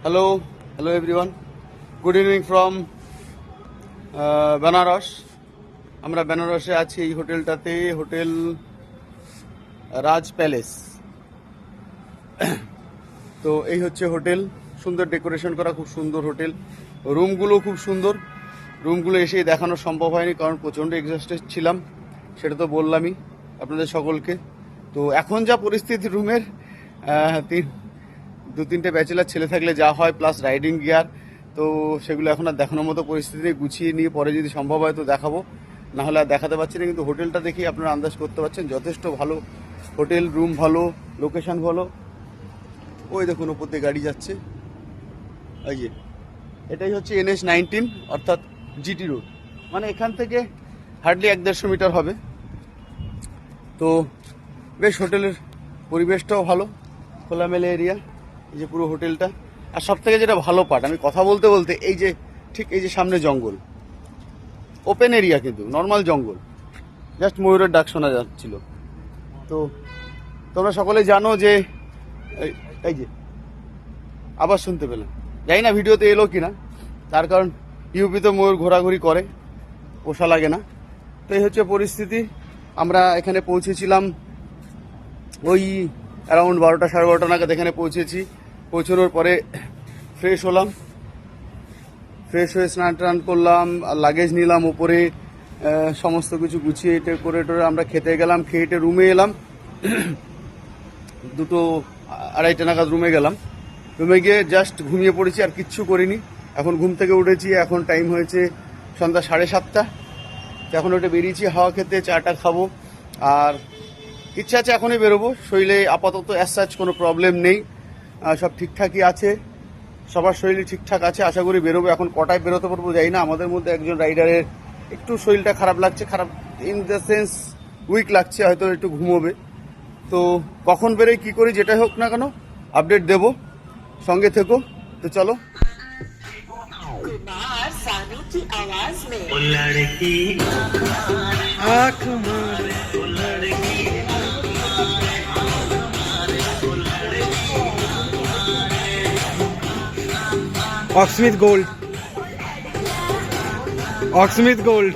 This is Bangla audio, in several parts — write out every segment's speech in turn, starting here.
Hello everyone. Good evening from Benaras. আমরা বেনারসে আছি এই হোটেলটাতে, হোটেল রাজ প্যালেস। তো এই হচ্ছে হোটেল, সুন্দর ডেকোরেশন করা, খুব সুন্দর হোটেল। রুমগুলো খুব সুন্দর। রুমগুলো এসে দেখানো সম্ভব হয়নি কারণ প্রচণ্ড এক্সস্টেড ছিলাম, সেটা তো বললামই আপনাদের সকলকে। তো এখন যা পরিস্থিতি রুমের, দু তিনটে ব্যাচেলার ছেলে থাকলে যা হয়, প্লাস রাইডিং গিয়ার, তো সেগুলো এখন আর দেখানোর মতো পরিস্থিতি নেই। গুছিয়ে নিয়ে পরে যদি সম্ভব হয় তো দেখাবো, না হলে আর দেখাতে পারছি না। কিন্তু হোটেলটা দেখেই আপনারা আন্দাজ করতে পারছেন যথেষ্ট ভালো হোটেল, রুম ভালো, লোকেশন ভালো। ওই দেখুন ওপর দিয়ে গাড়ি যাচ্ছে, এই যে এটাই হচ্ছে NH-19 অর্থাৎ জিটি রোড, মানে এখান থেকে হার্ডলি 1-150 মিটার হবে। তো বেশ হোটেলের পরিবেশটাও ভালো, খোলামেলা এরিয়া, এই যে পুরো হোটেলটা। আর সব থেকে যেটা ভালো পার্ট, আমি কথা বলতে বলতে এই যে ঠিক এই যে সামনে জঙ্গল, ওপেন এরিয়া কিন্তু নর্মাল জঙ্গল, জাস্ট ময়ূরের ডাক শোনা যাচ্ছিল। তো তোমরা সকলে জানো যে এই যে আবার শুনতে পেলাম, জানি না ভিডিওতে এলো কিনা, তার কারণ ইউপিতে ময়ূর ঘোরাঘুরি করে, পোষা লাগে না। তো এই হচ্ছে পরিস্থিতি। আমরা এখানে পৌঁছেছিলাম ওই অ্যারাউন্ড 12টা 12:30 নাগাদ এখানে পৌঁছেছি। পৌঁছানোর পরে ফ্রেশ হলাম, ফ্রেশ হয়ে স্নান টান করলাম, আর লাগেজ নিলাম ওপরে, সমস্ত কিছু গুছিয়ে করে টোরে আমরা খেতে গেলাম। খেয়ে রুমে এলাম, 2-2:30 নাগাদ রুমে গেলাম। রুমে গিয়ে জাস্ট ঘুমিয়ে পড়েছি, আর কিচ্ছু করিনি। এখন ঘুম থেকে উঠেছি, এখন টাইম হয়েছে সন্ধ্যা 7:30। এখন ওটা বেরিয়েছি হাওয়া খেতে, চাটা খাবো। আর ইচ্ছা আছে এখনই বেরোবো। শরীরে আপাতত অ্যাজ সাচ কোনো প্রবলেম নেই, সব ঠিকঠাকই আছে, সবার শরীরে ঠিকঠাক আছে। আশা করি বেরোবো। এখন কটায় বেরোতে পারবো জানি না। আমাদের মধ্যে একজন রাইডারের একটু শরীরটা খারাপ লাগছে, খারাপ ইন দ্য সেন্স উইক লাগছে, হয়তো একটু ঘুমোবে। তো কখন বেরোই কী করি যেটাই হোক না কেন আপডেট দেবো, সঙ্গে থেকো। তো চলো। অক্সমিথ গোল্ড, অক্সমিথ গোল্ড।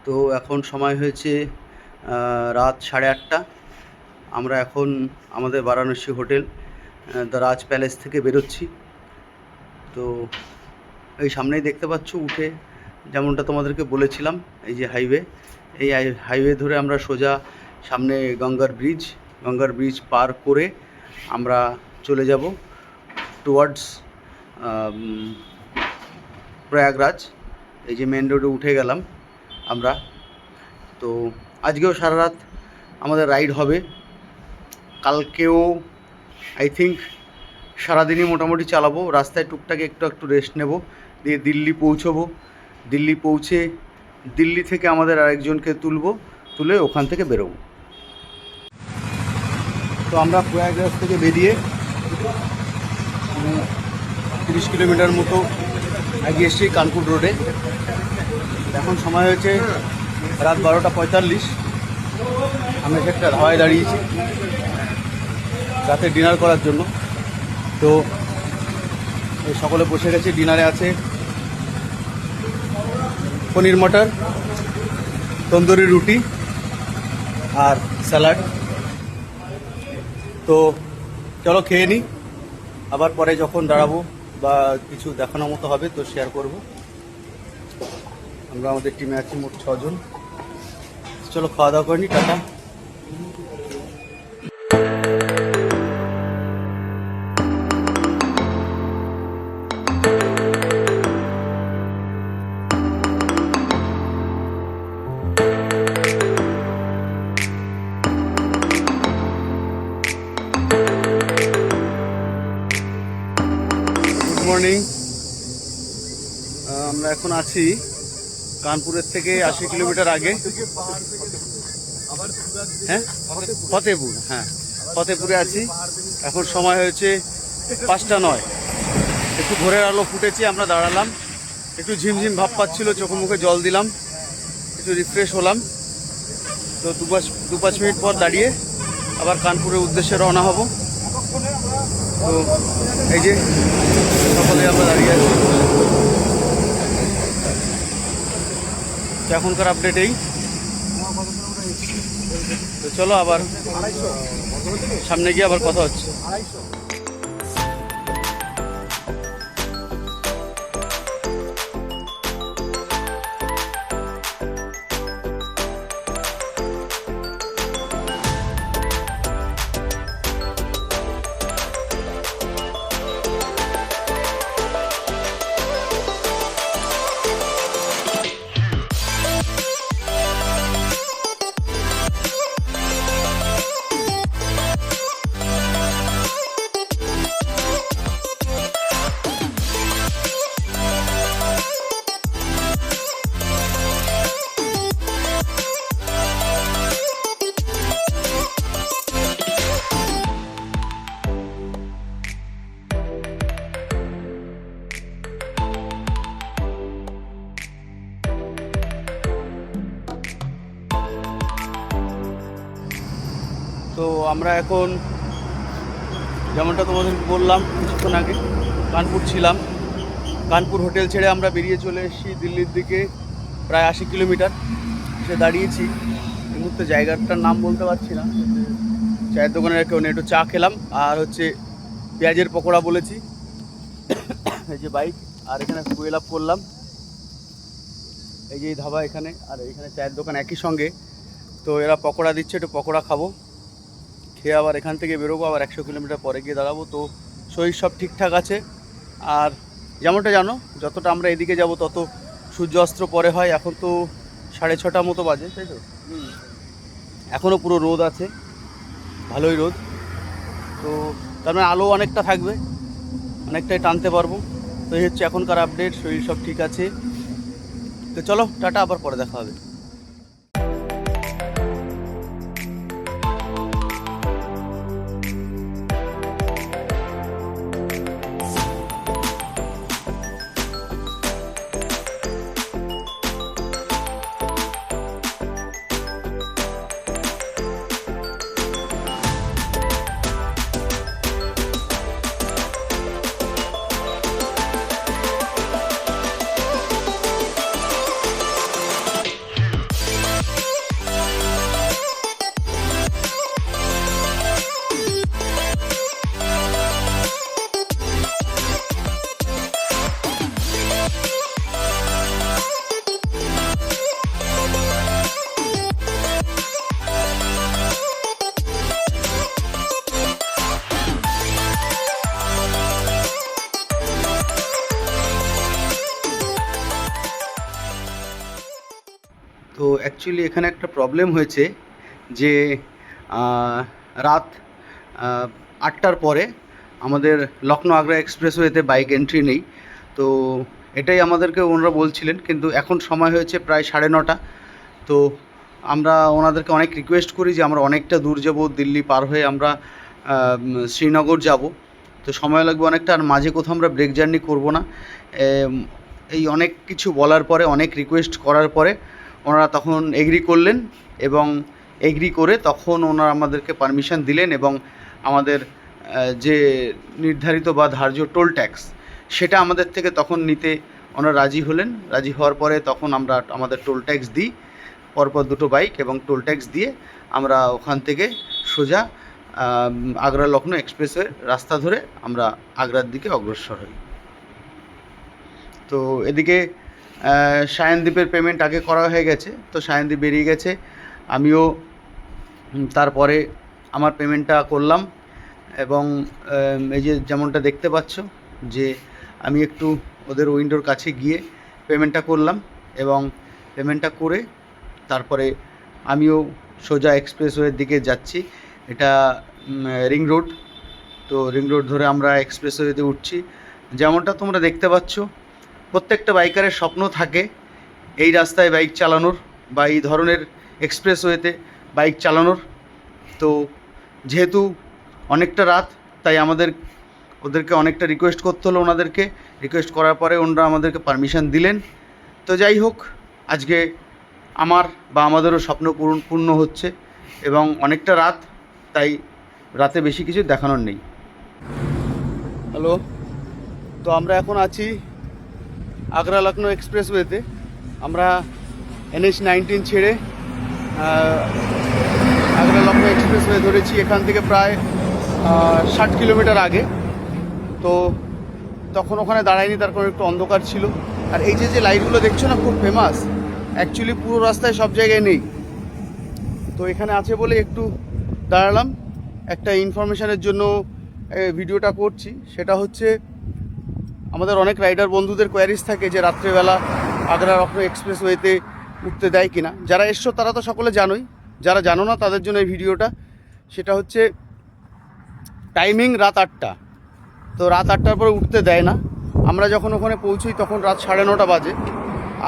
তো এখন সময় হয়েছে রাত 8:30। আমরা এখন আমাদের Varanasi hotel the Raj palace থেকে বেরোচ্ছি। তো এই সামনেই দেখতে পাচ্ছ, উঠে যেমনটা তোমাদেরকে বলেছিলাম, এই যে হাইওয়ে, এই হাইওয়ে ধরে আমরা সোজা সামনে গঙ্গার ব্রিজ পার করে আমরা চলে যাব টুয়ার্ডস প্রয়াগরাজ। এই যে মেন রোডে উঠে গেলাম আমরা। তো আজকেও সারা রাত আমাদের রাইড হবে, কালকেও আই থিঙ্ক সারাদিনই মোটামুটি চালাবো। রাস্তায় টুকটাক একটু রেস্ট নেব, দিয়ে দিল্লি পৌঁছবো। দিল্লি পৌঁছে দিল্লি থেকে আমাদের আরেকজনকে তুলে ওখান থেকে বেরোবো। তো আমরা প্রয়াগরাজ থেকে বেরিয়ে 30 কিলোমিটার মতো এগিয়ে এসেছি কানপুর রোডে। এখন সময় হয়েছে রাত 12:45। আমরা একটা ধাবায় দাঁড়িয়েছি রাতে ডিনার করার জন্য। তো এই সকলে বসে গেছে, ডিনারে আছে পনির মটর, তন্দুরি রুটি আর স্যালাড। তো চলো খেয়ে নিই, আবার পরে যখন দাঁড়াবো বা কিছু দেখানোর মতো হবে তো শেয়ার করব। আমরা আমাদের টিমে আছি মোট 6 জন। চলো খাওয়া দাওয়া করে নিই, টাটা। Good morning. আমরা এখন আছি কানপুরের থেকে 80 কিলোমিটার আগে, হ্যাঁ ফতেপুর, হ্যাঁ ফতেপুরে আছি। এখন সময় হয়েছে 5:09। একটু ভোরের আলো ফুটেছে, আমরা দাঁড়ালাম, একটু ঝিমঝিম ভাব পাচ্ছিল, চোখে মুখে জল দিলাম, একটু রিফ্রেশ হলাম। তো 2-5 মিনিট পর দাঁড়িয়ে আবার কানপুরের উদ্দেশ্যে রওনা হব। তো এই যে সকলে আমরা দাঁড়িয়ে আছি। তো এখনকার আপডেট এই। তো চলো আবার সামনে গিয়ে আবার কথা হচ্ছে। তো আমরা এখন যেমনটা তোমাদের বললাম কিছুক্ষণ আগে, কানপুর ছিলাম। কানপুর হোটেল ছেড়ে আমরা বেরিয়ে চলে এসেছি দিল্লির দিকে, প্রায় 80 কিলোমিটার। সে দাঁড়িয়েছি এই মুহূর্তে, জায়গাটার নাম বলতে পারছি না। চায়ের দোকানের কেউ একটু চা খেলাম, আর হচ্ছে পেঁয়াজের পকোড়া বলেছি। এই যে বাইক, আর এখানে ফুয়েল আপ করলাম। এই যে এই ধাবা এখানে, আর এখানে চায়ের দোকান একই সঙ্গে। তো এরা পকোড়া দিচ্ছে, একটু পকোড়া খাবো, খেয়ে আবার এখান থেকে বেরোবো, আবার 100 কিলোমিটার পরে গিয়ে দাঁড়াবো। তো শরীর সব ঠিকঠাক আছে। আর যেমনটা জানো, যতটা আমরা এদিকে যাব তত সূর্য অস্ত পরে হয়। এখন তো 6:30 মতো বাজে, তাই তো? এখনও পুরো রোদ আছে, ভালোই রোদ। তো তার মানে আলো অনেকটা থাকবে, অনেকটাই টানতে পারবো। তো এই হচ্ছে এখনকার আপডেট, শরীর সব ঠিক আছে। তো চলো টাটা, আবার পরে দেখা হবে। তো অ্যাকচুয়ালি এখানে একটা প্রবলেম হয়েছে যে রাত 8টার পরে আমাদের লখনৌ আগ্রা এক্সপ্রেসওয়েতে বাইক এন্ট্রি নেই। তো এটাই আমাদেরকে ওনারা বলছিলেন, কিন্তু এখন সময় হয়েছে প্রায় 9:30। তো আমরা ওনাদেরকে অনেক রিকোয়েস্ট করি যে আমরা অনেকটা দূর যাব, দিল্লি পার হয়ে আমরা শ্রীনগর যাব, তো সময় লাগবে অনেকটা, আর মাঝে কোথাও আমরা ব্রেক জার্নি করব না। এই অনেক কিছু বলার পরে, অনেক রিকোয়েস্ট করার পরে ওনারা তখন এগ্রি করলেন, এবং এগ্রি করে তখন ওনারা আমাদেরকে পারমিশন দিলেন, এবং আমাদের যে নির্ধারিত বা ধার্য টোল ট্যাক্স সেটা আমাদের থেকে তখন নিতে ওনারা রাজি হলেন। রাজি হওয়ার পরে তখন আমরা আমাদের টোল ট্যাক্স দিই, পরপর দুটো বাইক, এবং টোল ট্যাক্স দিয়ে আমরা ওখান থেকে সোজা আগ্রা লখনৌ এক্সপ্রেসওয়ে রাস্তা ধরে আমরা আগ্রার দিকে অগ্রসর হই। তো এদিকে সায়নদীপের পেমেন্ট আগে করা হয়ে গেছে, তো সায়নদীপ বেরিয়ে গেছে, আমিও তারপরে আমার পেমেন্টটা করলাম। এবং এই যে যেমনটা দেখতে পাচ্ছ যে আমি একটু ওদের উইন্ডোর কাছে গিয়ে পেমেন্টটা করলাম, এবং পেমেন্টটা করে তারপরে আমিও সোজা এক্সপ্রেসওয়ের দিকে যাচ্ছি। এটা রিং রোড, তো রিং রোড ধরে আমরা এক্সপ্রেসওয়েতে উঠছি। যেমনটা তোমরা দেখতে পাচ্ছ, প্রত্যেকটা বাইকারের স্বপ্ন থাকে এই রাস্তায় বাইক চালানোর, বা এই ধরনের এক্সপ্রেসওয়েতে বাইক চালানোর। তো যেহেতু অনেকটা রাত, তাই আমাদের ওদেরকে অনেকটা রিকোয়েস্ট করতে হলো ওনাদেরকে। রিকোয়েস্ট করার পরে ওনারা আমাদেরকে পারমিশন দিলেন। তো যাই হোক, আজকে আমার বা আমাদেরও স্বপ্ন পূর্ণ হচ্ছে এবং অনেকটা রাত, তাই রাতে বেশি কিছু দেখানোর নেই। হ্যালো, তো আমরা এখন আছি আগ্রা লখনৌ এক্সপ্রেসওয়েতে। আমরা NH-19 ছেড়ে আগ্রা লখনৌ এক্সপ্রেসওয়ে ধরেছি, এখান থেকে প্রায় 60 কিলোমিটার আগে। তো তখন ওখানে দাঁড়ায়নি, তার কারণ একটু অন্ধকার ছিল। আর এই যে লাইটগুলো দেখছো না, খুব ফেমাস। অ্যাকচুয়ালি পুরো রাস্তায় সব জায়গায় নেই, তো এখানে আছে বলে একটু দাঁড়ালাম। একটা ইনফরমেশনের জন্য ভিডিওটা করছি, সেটা হচ্ছে আমাদের অনেক রাইডার বন্ধুদের কোয়ারিজ থাকে যে রাত্রেবেলা আগ্রা লখনৌ এক্সপ্রেসওয়েতে উঠতে দেয় কিনা। যারা এসছো তারা তো সকলে জানোই, যারা জানো না তাদের জন্য এই ভিডিওটা। সেটা হচ্ছে টাইমিং রাত 8টা। তো রাত 8টার পরে উঠতে দেয় না। আমরা যখন ওখানে পৌঁছই তখন রাত 9:30 বাজে,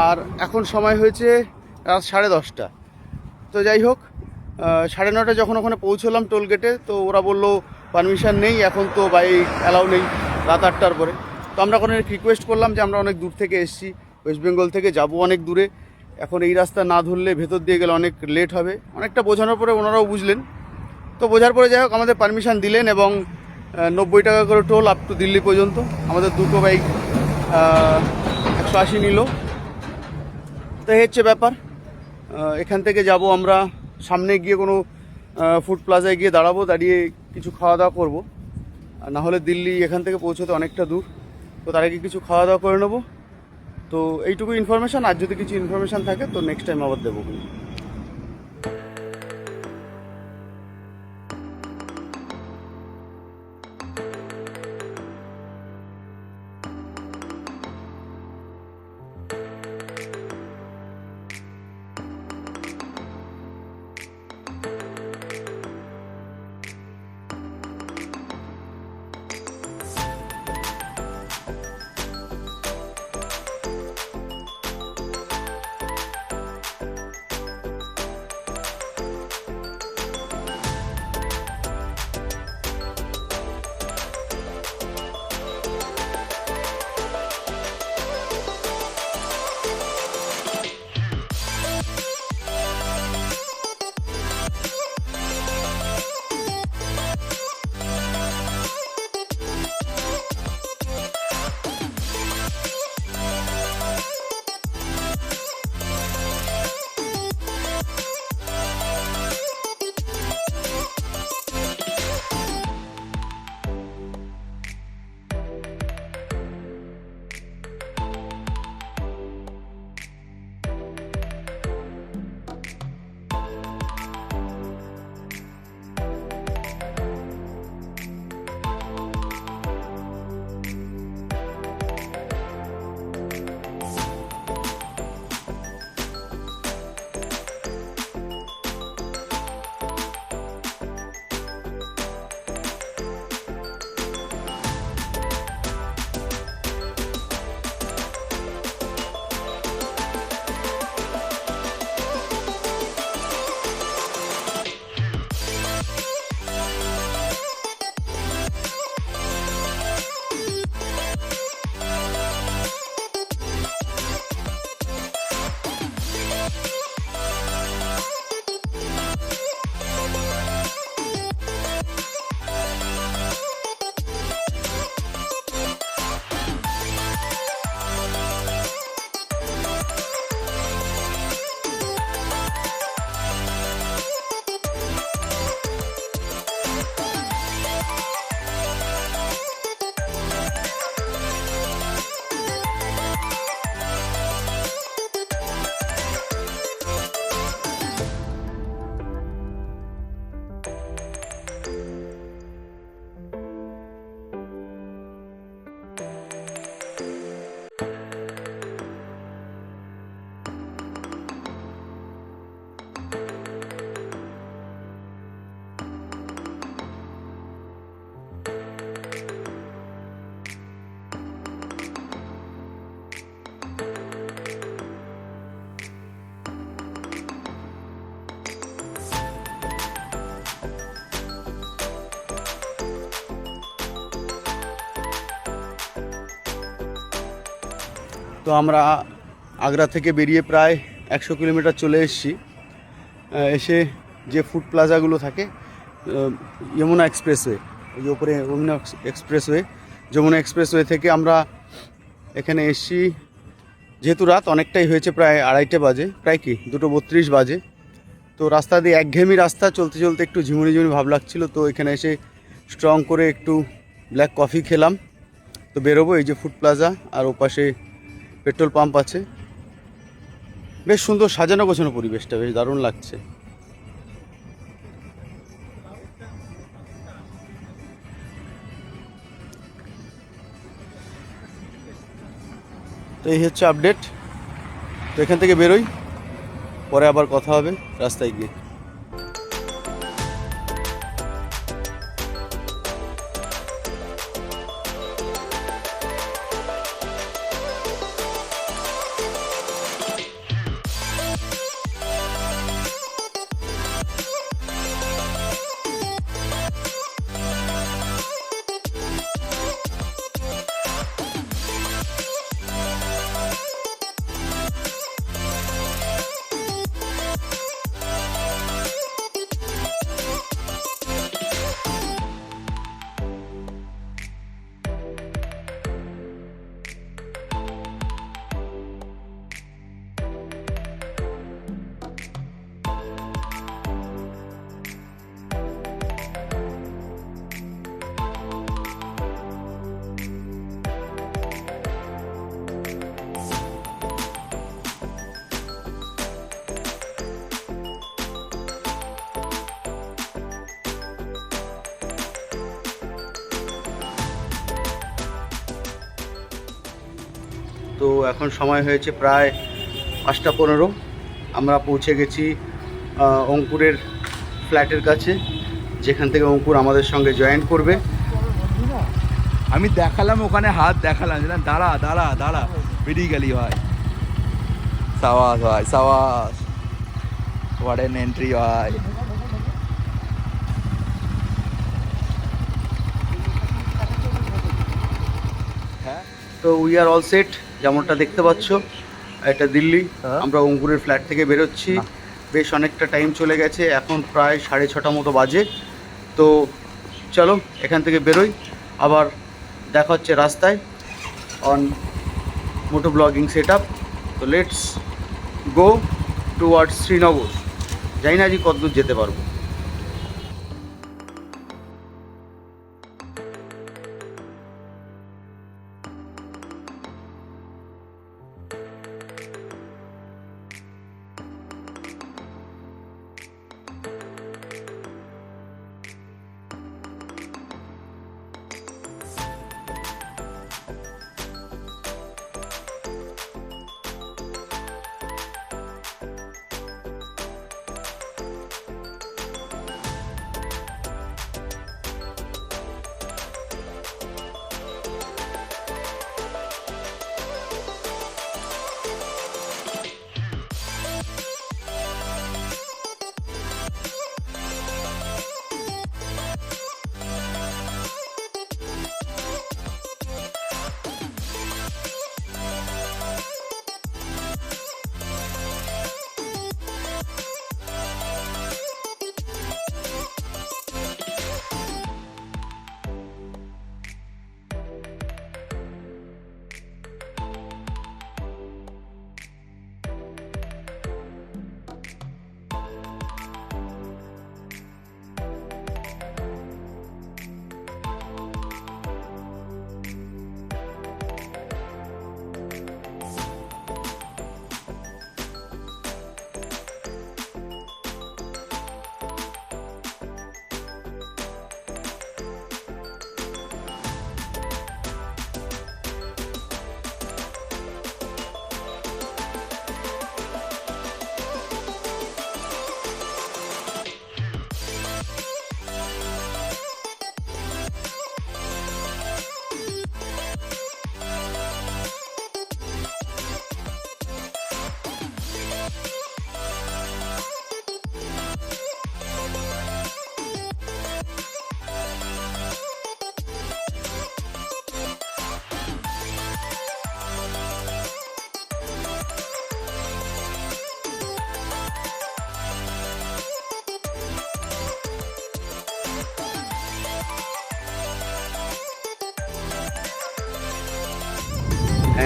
আর এখন সময় হয়েছে রাত 10:30। তো যাই হোক, 9:30 যখন ওখানে পৌঁছলাম টোল গেটে, তো ওরা বললো পারমিশন নেই, এখন তো বাইক অ্যালাউ নেই রাত 8টার পরে। তো আমরা ওখানে রিকোয়েস্ট করলাম যে আমরা অনেক দূর থেকে এসেছি, ওয়েস্ট বেঙ্গল থেকে যাবো অনেক দূরে, এখন এই রাস্তা না ধরলে ভেতর দিয়ে গেলে অনেক লেট হবে। অনেকটা বোঝানোর পরে ওনারাও বুঝলেন। তো বোঝার পরে যাই হোক আমাদের পারমিশন দিলেন এবং 90 টাকা করে টোল আপ টু দিল্লি পর্যন্ত। আমাদের দুটো বাইক 180 নিল। তো এই হচ্ছে ব্যাপার। এখান থেকে যাব আমরা সামনে গিয়ে কোনো ফুড প্লাজায় গিয়ে দাঁড়াবো, দাঁড়িয়ে কিছু খাওয়া দাওয়া করবো। আর না হলে দিল্লি এখান থেকে পৌঁছতে অনেকটা দূর, তো তার আগে কিছু খাওয়া দাওয়া করে নেবো। তো এইটুকু ইনফরমেশান। আর যদি কিছু ইনফরমেশান থাকে তো নেক্সট টাইম আবার দেবো। তো আমরা আগ্রা থেকে বেরিয়ে প্রায় 100 কিলোমিটার চলে এসেছি। এসে যে ফুড প্লাজাগুলো থাকে, যমুনা এক্সপ্রেসওয়ে, ওই যে ওপরে যমুনা এক্সপ্রেসওয়ে, যমুনা এক্সপ্রেসওয়ে থেকে আমরা এখানে এসেছি। যেহেতু রাত অনেকটাই হয়েছে, প্রায় 2:30 বাজে, প্রায় কি 2:32 বাজে। তো রাস্তা দিয়ে একঘেয়েমি রাস্তা, চলতে চলতে একটু ঝিমুনি ঝিমুনি ভাব লাগছিল। তো এখানে এসে স্ট্রং করে একটু ব্ল্যাক কফি খেলাম। তো বেরোবো। এই যে ফুড প্লাজা, আর ওপাশে পেট্রোল পাম্প আছে। বেশ সুন্দর সাজানো গোছানো পরিবেশটা, বেশ দারুণ লাগছে। তো এই হচ্ছে আপডেট। তো এখান থেকে বেরোই, পরে আবার কথা হবে রাস্তায় গিয়ে। তো এখন সময় হয়েছে প্রায় 5:15। আমরা পৌঁছে গেছি অঙ্কুরের ফ্ল্যাটের কাছে, যেখান থেকে অঙ্কুর আমাদের সঙ্গে জয়েন করবে। আমি দেখালাম, ওখানে হাত দেখালাম, দাঁড়া দাঁড়া দাঁড়া, বেরিয়ে গেলি ভাই। সাবাস ভাই, সাবাস, হোয়াট এন এন্ট্রি ভাই। তো উই আর অল সেট, যেমনটা দেখতে পাচ্ছ। এটা দিল্লি। আমরা অঙ্কুরের ফ্ল্যাট থেকে বেরোচ্ছি। বেশ অনেকটা টাইম চলে গেছে, এখন প্রায় 6:30 মতো বাজে। তো চলো এখান থেকে বেরোই, আবার দেখা হচ্ছে রাস্তায় অন মোটো ব্লগিং সেট আপ। তো লেটস গো টুয়ার্ডস শ্রীনগর। জানি না আজকে কতদূর যেতে পারবো।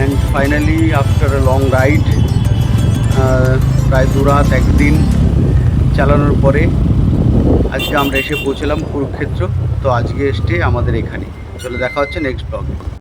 And finally after a long ride প্রায় 2 রাত 1 দিন চালানোর পরে আজকে আমরা এসে পৌঁছলাম কুরুক্ষেত্র। তো আজকে স্টে আমাদের এখানে। চলে দেখা হচ্ছে নেক্সট ব্লগে।